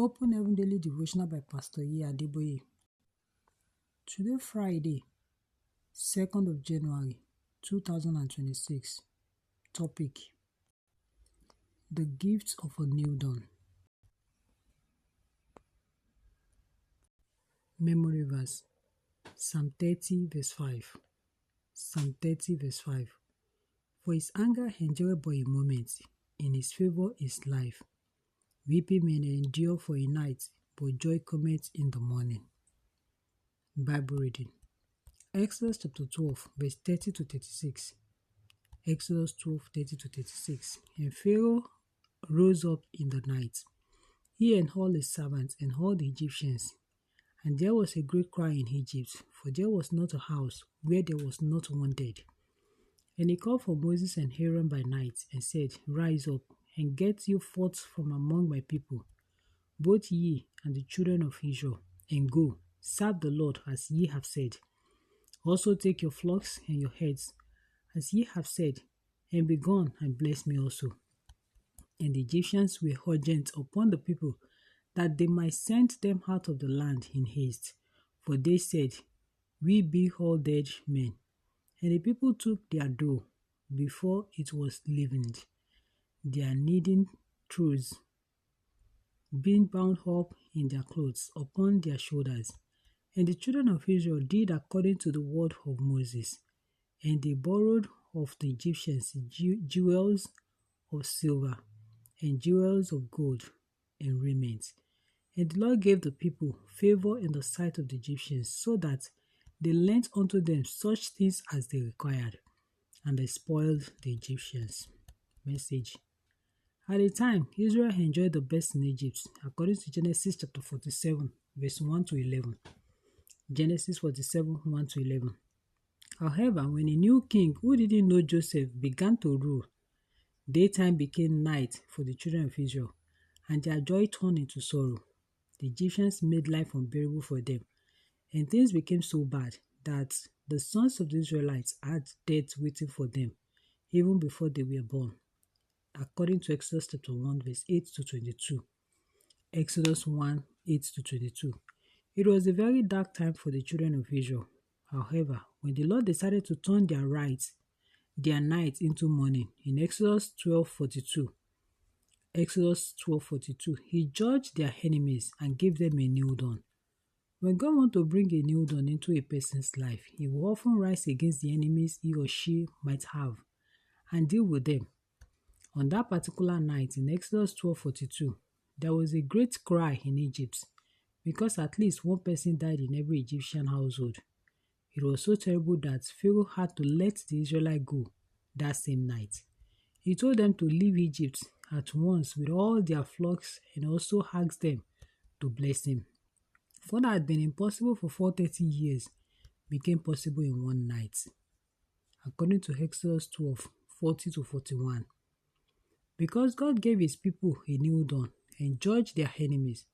Open Heaven Daily Devotional by Pastor E. Adeboye. Today, Friday, 2nd of January, 2026. Topic: The Gift of a New Dawn. Memory verse: Psalm 30, verse 5. Psalm 30, verse 5. For his anger endureth but a moment, in his favor is life. Weeping may endure for a night, but joy cometh in the morning. Bible reading: Exodus chapter 12, verse 30 to 36. Exodus 12, 30 to 36. And Pharaoh rose up in the night, he and all his servants and all the Egyptians. And there was a great cry in Egypt, for there was not a house where there was not one dead. And he called for Moses and Aaron by night, and said, Rise up, and get you forth from among my people, both ye and the children of Israel, and go, serve the Lord as ye have said. Also take your flocks and your herds, as ye have said, and be gone and bless me also. And the Egyptians were urgent upon the people, that they might send them out of the land in haste. For they said, We be all dead men. And the people took their dough before it was leavened, their kneading troughs being bound up in their clothes upon their shoulders. And the children of Israel did according to the word of Moses. And they borrowed of the Egyptians jewels of silver and jewels of gold and raiment. And the Lord gave the people favor in the sight of the Egyptians, so that they lent unto them such things as they required, and they spoiled the Egyptians. Message: At the time, Israel enjoyed the best in Egypt, according to Genesis chapter 47, verse 1 to 11. Genesis 47, 1 to 11. However, when a new king who didn't know Joseph began to rule, daytime became night for the children of Israel, and their joy turned into sorrow. The Egyptians made life unbearable for them, and things became so bad that the sons of the Israelites had death waiting for them, even before they were born. According to Exodus chapter 1, verse 8 to 22. Exodus 1, 8 to 22. It was a very dark time for the children of Israel. However, when the Lord decided to turn their night into morning, in Exodus 12:42, he judged their enemies and gave them a new dawn. When God wants to bring a new dawn into a person's life, he will often rise against the enemies he or she might have and deal with them. On that particular night in Exodus 12:42, there was a great cry in Egypt, because at least one person died in every Egyptian household. It was so terrible that Pharaoh had to let the Israelites go that same night. He told them to leave Egypt at once with all their flocks, and also asked them to bless him. What had been impossible for 430 years became possible in one night. According to Exodus 12, 40 to 41. Because God gave his people a new dawn and judged their enemies,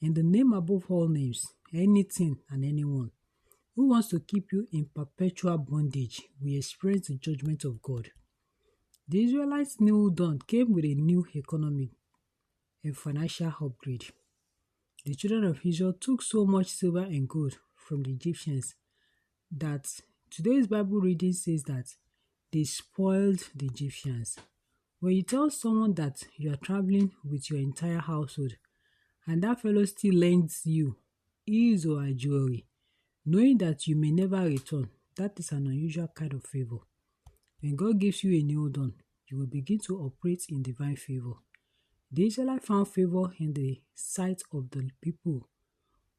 and the name above all names, anything and anyone who wants to keep you in perpetual bondage will experience the judgment of God. The Israelites' new dawn came with a new economic and financial upgrade. The children of Israel took so much silver and gold from the Egyptians that today's Bible reading says that they spoiled the Egyptians. When you tell someone that you are traveling with your entire household, and that fellow still lends you his or her jewelry, knowing that you may never return, that is an unusual kind of favor. When God gives you a new dawn, you will begin to operate in divine favor. The Israelites found favor in the sight of the people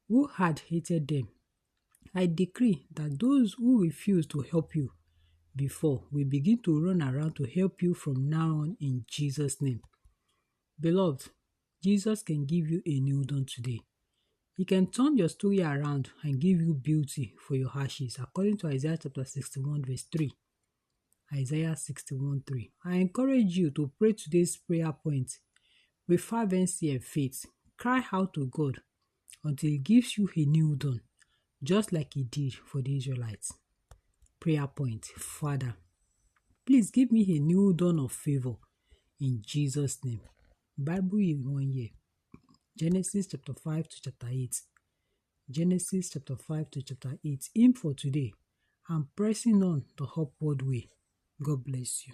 who had hated them. I decree that those who refuse to help you before will begin to run around to help you from now on, in Jesus' name. Beloved, Jesus can give you a new dawn today. He can turn your story around and give you beauty for your ashes, according to Isaiah chapter 61, verse 3. Isaiah 61:3. I encourage you to pray today's prayer point with fervency and faith. Cry out to God until he gives you a new dawn, just like he did for the Israelites. Prayer point: Father, please give me a new dawn of favor in Jesus' name. Bible in 1 year. Genesis chapter 5 to chapter 8. Genesis chapter 5 to chapter 8. Aim for today. I'm pressing on the upward way. God bless you.